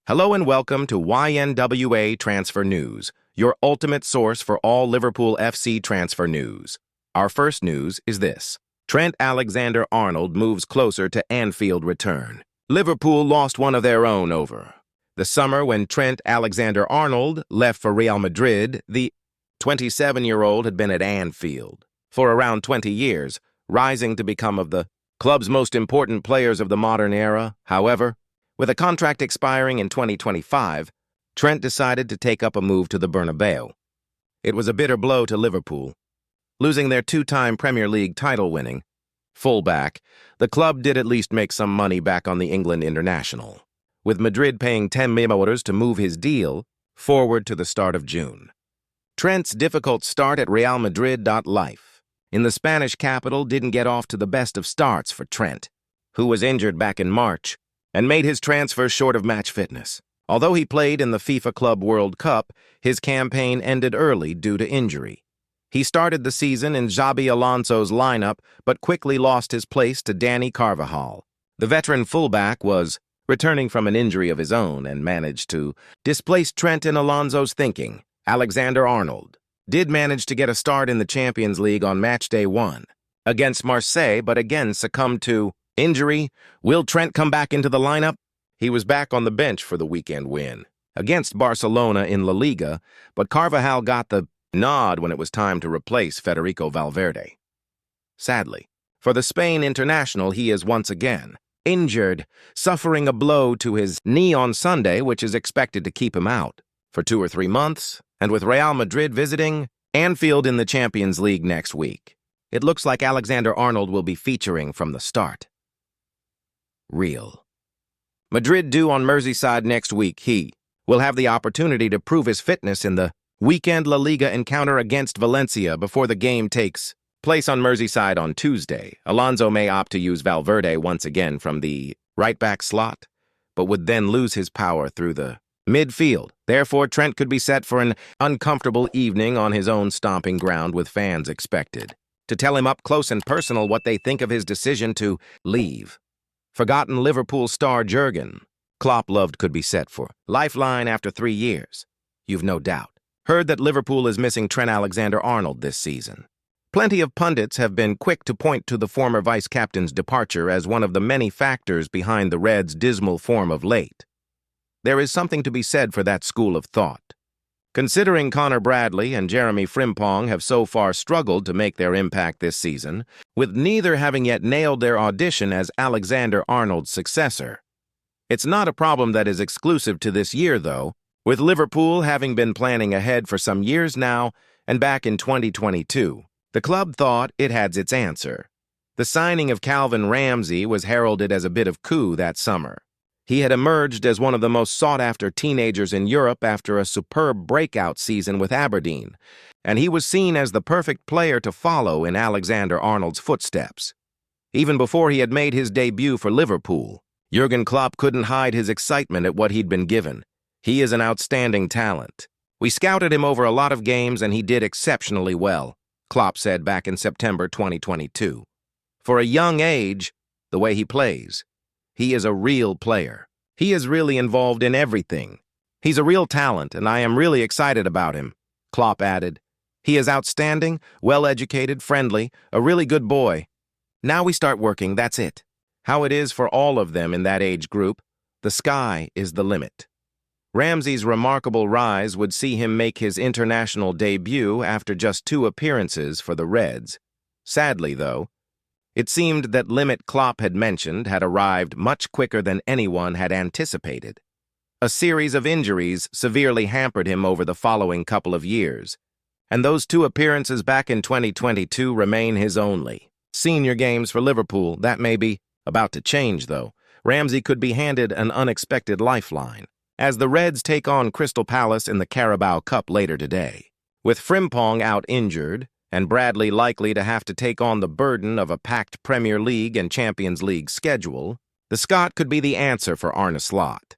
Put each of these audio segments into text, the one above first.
Hello and welcome to YNWA Transfer News, your ultimate source for all Liverpool FC transfer news. Our first news is this. Trent Alexander-Arnold moves closer to Anfield return. Liverpool lost one of their own over the summer when Trent Alexander-Arnold left for Real Madrid. The 27-year-old had been at Anfield for around 20 years, rising to become of the club's most important players of the modern era. However, with a contract expiring in 2025, Trent decided to take up a move to the Bernabeu. It was a bitter blow to Liverpool. Losing their two-time Premier League title-winning fullback, the club did at least make some money back on the England international, with Madrid paying €10 million to move his deal forward to the start of June. Trent's difficult start at Real Madrid. Life in the Spanish capital didn't get off to the best of starts for Trent, who was injured back in March and made his transfer short of match fitness. Although he played in the FIFA Club World Cup, his campaign ended early due to injury. He started the season in Xabi Alonso's lineup, but quickly lost his place to Dani Carvajal. The veteran fullback was returning from an injury of his own and managed to displace Trent in Alonso's thinking. Alexander-Arnold did manage to get a start in the Champions League on matchday 1 against Marseille, but again succumbed to injury. Will Trent come back into the lineup? He was back on the bench for the weekend win against Barcelona in La Liga, but Carvajal got the nod when it was time to replace Federico Valverde. Sadly, for the Spain international, he is once again injured, suffering a blow to his knee on Sunday, which is expected to keep him out for 2 or 3 months, and with Real Madrid visiting Anfield in the Champions League next week, it looks like Alexander-Arnold will be featuring from the start. Real Madrid due on Merseyside next week. He will have the opportunity to prove his fitness in the weekend La Liga encounter against Valencia before the game takes place on Merseyside on Tuesday. Alonso may opt to use Valverde once again from the right-back slot, but would then lose his power through the midfield. Therefore, Trent could be set for an uncomfortable evening on his own stomping ground, with fans expected to tell him up close and personal what they think of his decision to leave. Forgotten Liverpool star Jurgen Klopp loved could be set for lifeline after 3 years. You've no doubt heard that Liverpool is missing Trent Alexander-Arnold this season. Plenty of pundits have been quick to point to the former vice-captain's departure as one of the many factors behind the Reds' dismal form of late. There is something to be said for that school of thought, considering Connor Bradley and Jeremy Frimpong have so far struggled to make their impact this season, with neither having yet nailed their audition as Alexander-Arnold's successor. It's not a problem that is exclusive to this year, though, with Liverpool having been planning ahead for some years now, and back in 2022, the club thought it had its answer. The signing of Calvin Ramsay was heralded as a bit of coup that summer. He had emerged as one of the most sought-after teenagers in Europe after a superb breakout season with Aberdeen, and he was seen as the perfect player to follow in Alexander-Arnold's footsteps. Even before he had made his debut for Liverpool, Jurgen Klopp couldn't hide his excitement at what he'd been given. He is an outstanding talent. We scouted him over a lot of games and he did exceptionally well, Klopp said back in September 2022. For a young age, the way he plays, he is a real player. He is really involved in everything. He's a real talent, and I am really excited about him, Klopp added. He is outstanding, well-educated, friendly, a really good boy. Now we start working, that's it. How it is for all of them in that age group, the sky is the limit. Ramsay's remarkable rise would see him make his international debut after just 2 appearances for the Reds. Sadly, though, it seemed that limit Klopp had mentioned had arrived much quicker than anyone had anticipated. A series of injuries severely hampered him over the following couple of years, and those 2 appearances back in 2022 remain his only senior games for Liverpool. That may be about to change, though. Ramsay could be handed an unexpected lifeline as the Reds take on Crystal Palace in the Carabao Cup later today. With Frimpong out injured, and Bradley likely to have to take on the burden of a packed Premier League and Champions League schedule, the Scot could be the answer for Arne Slot.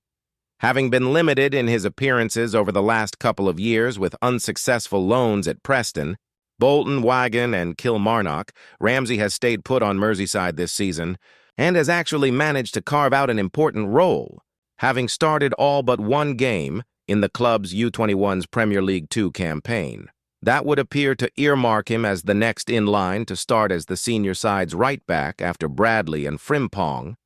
Having been limited in his appearances over the last couple of years with unsuccessful loans at Preston, Bolton, Wigan, and Kilmarnock, Ramsay has stayed put on Merseyside this season and has actually managed to carve out an important role, having started all but one game in the club's U21's Premier League 2 campaign. That would appear to earmark him as the next in line to start as the senior side's right-back after Bradley and Frimpong,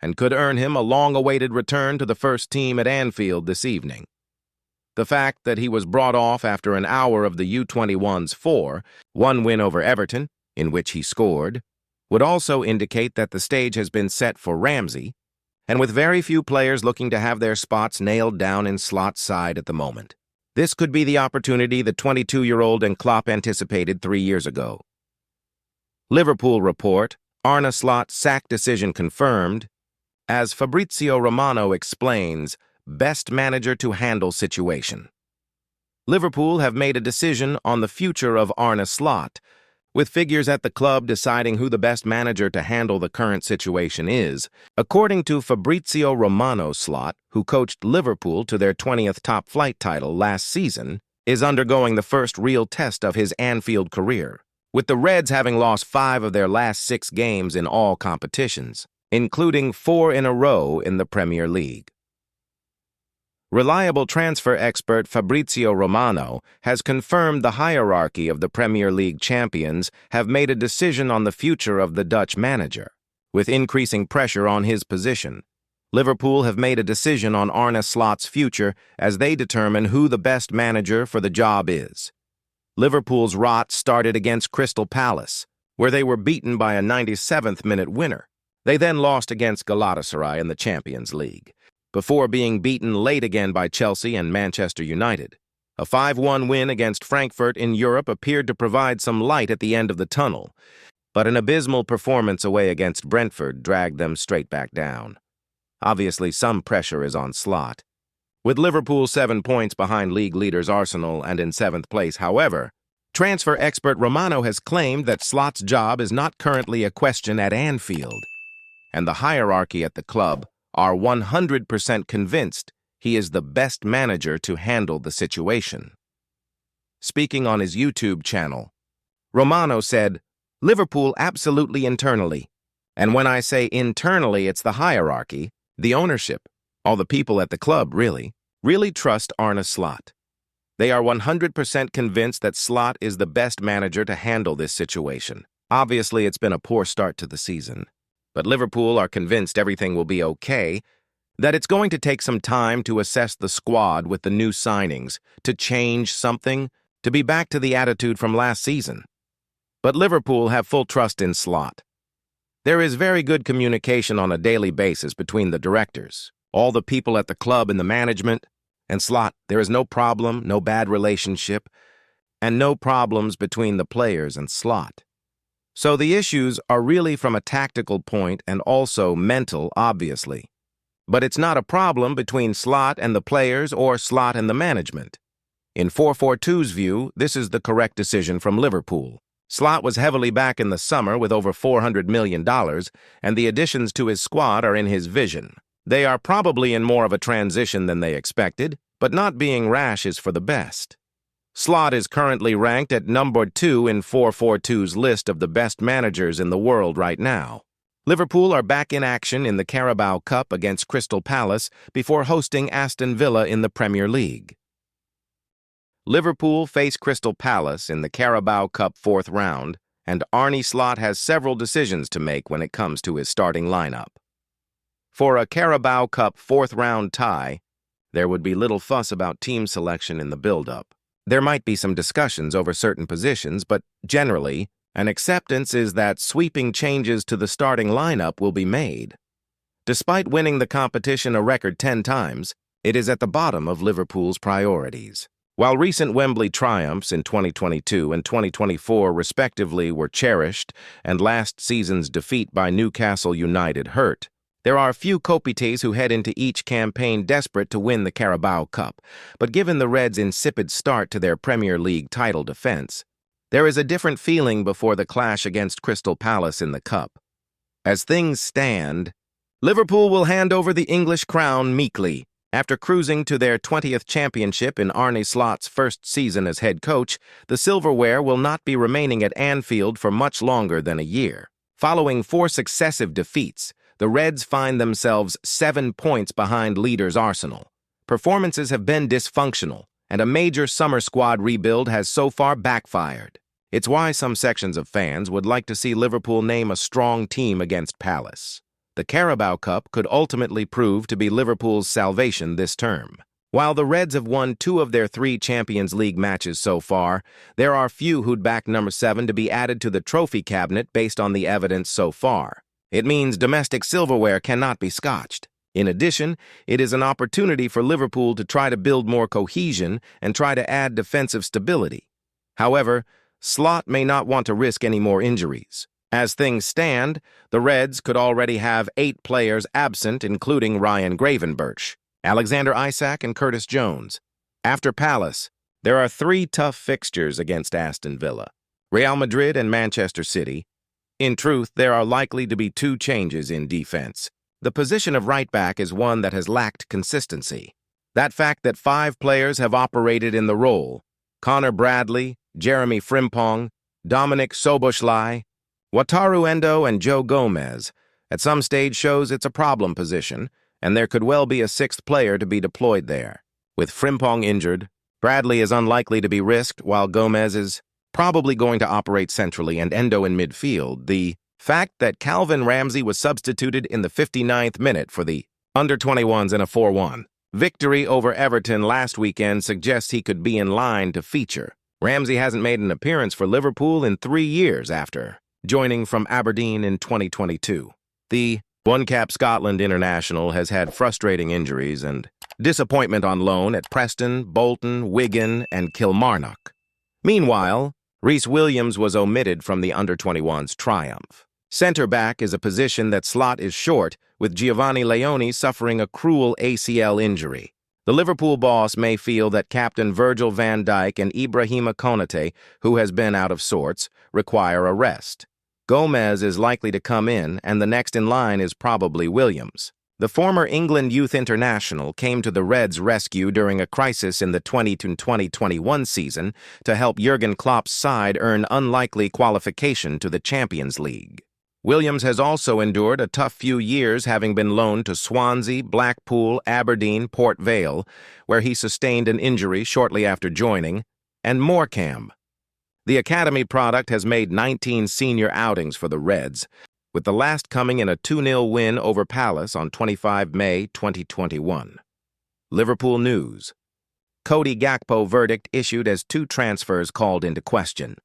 and could earn him a long-awaited return to the first team at Anfield this evening. The fact that he was brought off after an hour of the U21's 4-1 win over Everton, in which he scored, would also indicate that the stage has been set for Ramsay, and with very few players looking to have their spots nailed down in Slot's side at the moment. This could be the opportunity the 22-year-old and Klopp anticipated 3 years ago. Liverpool report, Arne Slot sack decision confirmed. As Fabrizio Romano explains, best manager to handle situation. Liverpool have made a decision on the future of Arne Slot, with figures at the club deciding who the best manager to handle the current situation is. According to Fabrizio Romano, Slot, who coached Liverpool to their 20th top-flight title last season, is undergoing the first real test of his Anfield career, with the Reds having lost 5 of their last 6 games in all competitions, including 4 in a row in the Premier League. Reliable transfer expert Fabrizio Romano has confirmed the hierarchy of the Premier League champions have made a decision on the future of the Dutch manager. With increasing pressure on his position, Liverpool have made a decision on Arne Slot's future as they determine who the best manager for the job is. Liverpool's rot started against Crystal Palace, where they were beaten by a 97th-minute winner. They then lost against Galatasaray in the Champions League, before being beaten late again by Chelsea and Manchester United. A 5-1 win against Frankfurt in Europe appeared to provide some light at the end of the tunnel, but an abysmal performance away against Brentford dragged them straight back down. Obviously, some pressure is on Slot. With Liverpool 7 points behind league leaders Arsenal and in 7th place, however, transfer expert Romano has claimed that Slot's job is not currently a question at Anfield, and the hierarchy at the club are 100% convinced he is the best manager to handle the situation. Speaking on his YouTube channel, Romano said, "Liverpool absolutely internally. And when I say internally, it's the hierarchy, the ownership, all the people at the club, really trust Arne Slot. They are 100% convinced that Slot is the best manager to handle this situation. Obviously, it's been a poor start to the season, but Liverpool are convinced everything will be okay, that it's going to take some time to assess the squad with the new signings, to change something, to be back to the attitude from last season. But Liverpool have full trust in Slot. There is very good communication on a daily basis between the directors, all the people at the club and the management, and Slot. There is no problem, no bad relationship, and no problems between the players and Slot. So the issues are really from a tactical point and also mental, obviously. But it's not a problem between Slot and the players or Slot and the management. In 442's view, this is the correct decision from Liverpool. Slot was heavily back in the summer with over $400 million, and the additions to his squad are in his vision. They are probably in more of a transition than they expected, but not being rash is for the best. Slot is currently ranked at number 2 in 442's list of the best managers in the world right now. Liverpool are back in action in the Carabao Cup against Crystal Palace before hosting Aston Villa in the Premier League. Liverpool face Crystal Palace in the Carabao Cup 4th round, and Arne Slot has several decisions to make when it comes to his starting lineup. For a Carabao Cup 4th round tie, there would be little fuss about team selection in the build-up. There might be some discussions over certain positions, but generally, an acceptance is that sweeping changes to the starting lineup will be made. Despite winning the competition a record 10 times, it is at the bottom of Liverpool's priorities. While recent Wembley triumphs in 2022 and 2024 respectively were cherished and last season's defeat by Newcastle United hurt, there are few Copites who head into each campaign desperate to win the Carabao Cup, but given the Reds' insipid start to their Premier League title defense, there is a different feeling before the clash against Crystal Palace in the Cup. As things stand, Liverpool will hand over the English crown meekly. After cruising to their 20th championship in Arne Slot's first season as head coach, the silverware will not be remaining at Anfield for much longer than a year. Following 4 successive defeats, the Reds find themselves 7 points behind leaders Arsenal. Performances have been dysfunctional, and a major summer squad rebuild has so far backfired. It's why some sections of fans would like to see Liverpool name a strong team against Palace. The Carabao Cup could ultimately prove to be Liverpool's salvation this term. While the Reds have won 2 of their 3 Champions League matches so far, there are few who'd back number 7 to be added to the trophy cabinet based on the evidence so far. It means domestic silverware cannot be scotched. In addition, it is an opportunity for Liverpool to try to build more cohesion and try to add defensive stability. However, Slot may not want to risk any more injuries. As things stand, the Reds could already have 8 players absent, including Ryan Gravenberch, Alexander Isak, and Curtis Jones. After Palace, there are 3 tough fixtures against Aston Villa, Real Madrid and Manchester City. In truth, there are likely to be 2 changes in defense. The position of right-back is one that has lacked consistency. That fact that 5 players have operated in the role, Connor Bradley, Jeremy Frimpong, Dominic Szoboszlai, Wataru Endo, and Joe Gomez, at some stage shows it's a problem position, and there could well be a 6th player to be deployed there. With Frimpong injured, Bradley is unlikely to be risked, while Gomez is probably going to operate centrally and Endo in midfield. The fact that Calvin Ramsay was substituted in the 59th minute for the under-21s in a 4-1 victory over Everton last weekend suggests he could be in line to feature. Ramsay hasn't made an appearance for Liverpool in 3 years after joining from Aberdeen in 2022. The one-cap Scotland international has had frustrating injuries and disappointment on loan at Preston, Bolton, Wigan, and Kilmarnock. Meanwhile, Rhys Williams was omitted from the under-21's triumph. Centre-back is a position that Slot is short, with Giovanni Leone suffering a cruel ACL injury. The Liverpool boss may feel that Captain Virgil van Dijk and Ibrahima Konate, who has been out of sorts, require a rest. Gomez is likely to come in, and the next in line is probably Williams. The former England youth international came to the Reds' rescue during a crisis in the 2020-2021 season to help Jurgen Klopp's side earn unlikely qualification to the Champions League. Williams has also endured a tough few years, having been loaned to Swansea, Blackpool, Aberdeen, Port Vale, where he sustained an injury shortly after joining, and Morecambe. The academy product has made 19 senior outings for the Reds, with the last coming in a 2-0 win over Palace on 25 May 2021. Liverpool news. Cody Gakpo verdict issued as 2 transfers called into question.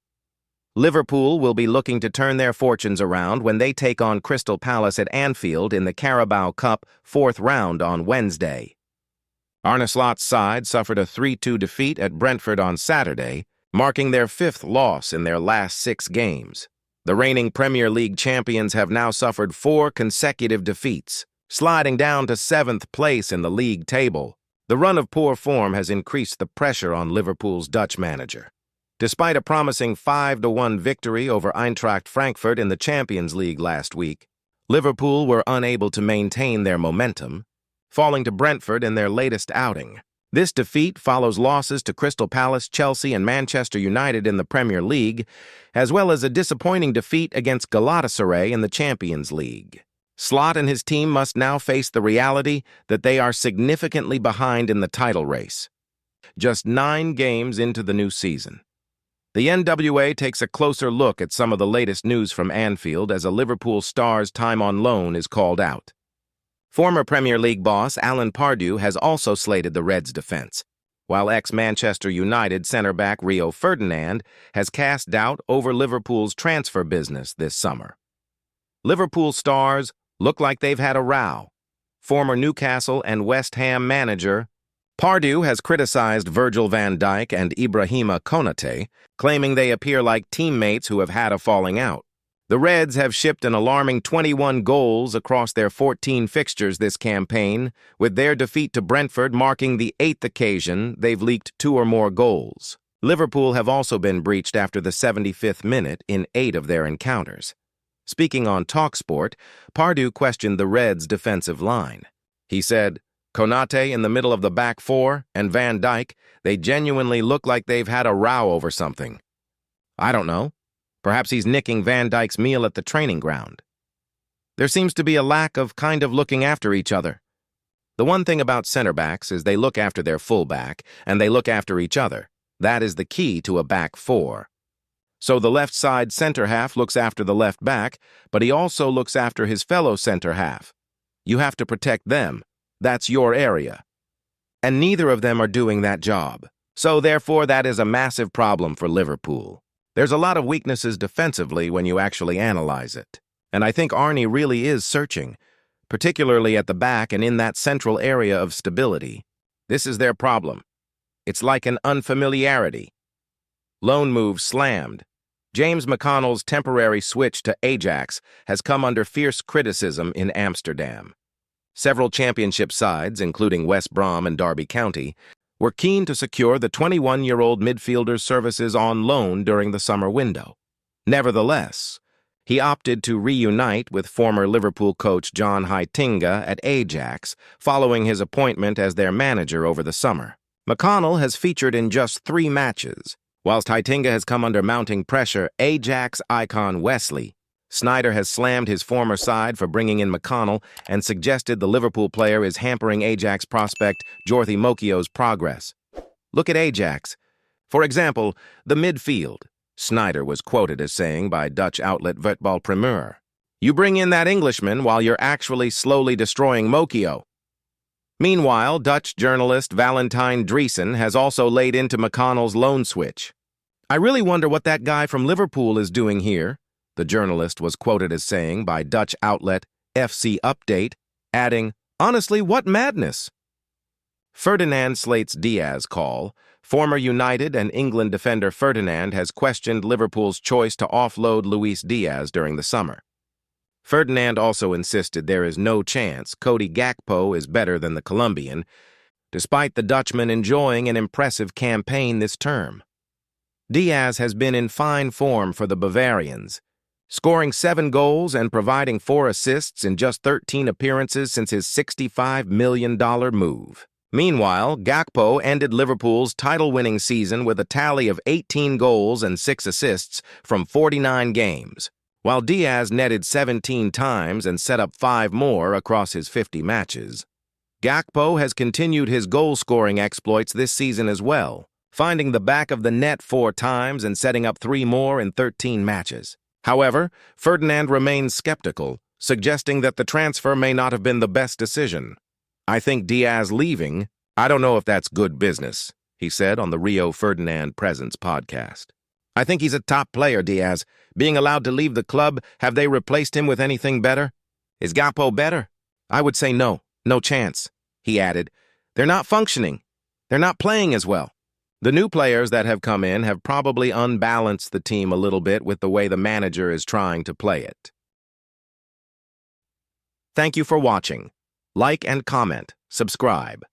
Liverpool will be looking to turn their fortunes around when they take on Crystal Palace at Anfield in the Carabao Cup 4th round on Wednesday. Arne Slot's side suffered a 3-2 defeat at Brentford on Saturday, marking their 5th loss in their last 6 games. The reigning Premier League champions have now suffered 4 consecutive defeats, sliding down to 7th place in the league table. The run of poor form has increased the pressure on Liverpool's Dutch manager. Despite a promising 5-1 victory over Eintracht Frankfurt in the Champions League last week, Liverpool were unable to maintain their momentum, falling to Brentford in their latest outing. This defeat follows losses to Crystal Palace, Chelsea, and Manchester United in the Premier League, as well as a disappointing defeat against Galatasaray in the Champions League. Slot and his team must now face the reality that they are significantly behind in the title race, just 9 games into the new season. The NWA takes a closer look at some of the latest news from Anfield as a Liverpool star's time on loan is called out. Former Premier League boss Alan Pardew has also slated the Reds' defense, while ex-Manchester United centre-back Rio Ferdinand has cast doubt over Liverpool's transfer business this summer. Liverpool stars look like they've had a row. Former Newcastle and West Ham manager Pardew has criticized Virgil van Dijk and Ibrahima Konate, claiming they appear like teammates who have had a falling out. The Reds have shipped an alarming 21 goals across their 14 fixtures this campaign, with their defeat to Brentford marking the 8th occasion they've leaked 2 or more goals. Liverpool have also been breached after the 75th minute in 8 of their encounters. Speaking on TalkSport, Pardew questioned the Reds' defensive line. He said, Konate in the middle of the back 4 and Van Dijk, they genuinely look like they've had a row over something. I don't know. Perhaps he's nicking Van Dijk's meal at the training ground. There seems to be a lack of kind of looking after each other. The one thing about center backs is they look after their fullback, and they look after each other. That is the key to a back four. So the left side center half looks after the left back, but he also looks after his fellow center half. You have to protect them. That's your area. And neither of them are doing that job. So therefore, that is a massive problem for Liverpool. There's a lot of weaknesses defensively when you actually analyze it. And I think Arne really is searching, particularly at the back and in that central area of stability. This is their problem. It's like an unfamiliarity. Loan move slammed. James McConnell's temporary switch to Ajax has come under fierce criticism in Amsterdam. Several championship sides, including West Brom and Derby County, were keen to secure the 21-year-old midfielder's services on loan during the summer window. Nevertheless, he opted to reunite with former Liverpool coach John Heitinga at Ajax following his appointment as their manager over the summer. McConnell has featured in just 3 matches. Whilst Heitinga has come under mounting pressure, Ajax icon Wesley Sneijder has slammed his former side for bringing in McConnell and suggested the Liverpool player is hampering Ajax prospect Jordi Mokio's progress. Look at Ajax. For example, the midfield. Sneijder was quoted as saying by Dutch outlet Voetbal Primeur, "You bring in that Englishman while you're actually slowly destroying Mokio." Meanwhile, Dutch journalist Valentine Driessen has also laid into McConnell's loan switch. "I really wonder what that guy from Liverpool is doing here," the journalist was quoted as saying by Dutch outlet FC Update, adding, "Honestly, what madness?" Ferdinand slates Diaz call. Former United and England defender Ferdinand has questioned Liverpool's choice to offload Luis Diaz during the summer. Ferdinand also insisted there is no chance Cody Gakpo is better than the Colombian, despite the Dutchman enjoying an impressive campaign this term. Diaz has been in fine form for the Bavarians, scoring 7 goals and providing 4 assists in just 13 appearances since his $65 million move. Meanwhile, Gakpo ended Liverpool's title-winning season with a tally of 18 goals and 6 assists from 49 games, while Diaz netted 17 times and set up 5 more across his 50 matches. Gakpo has continued his goal-scoring exploits this season as well, finding the back of the net 4 times and setting up 3 more in 13 matches. However, Ferdinand remains skeptical, suggesting that the transfer may not have been the best decision. "I think Diaz leaving, I don't know if that's good business," he said on the Rio Ferdinand Presence podcast. "I think he's a top player, Diaz. Being allowed to leave the club, have they replaced him with anything better? Is Gakpo better? I would say no chance," he added. "They're not functioning. They're not playing as well." The new players that have come in have probably unbalanced the team a little bit with the way the manager is trying to play it. Thank you for watching. Like and comment, subscribe.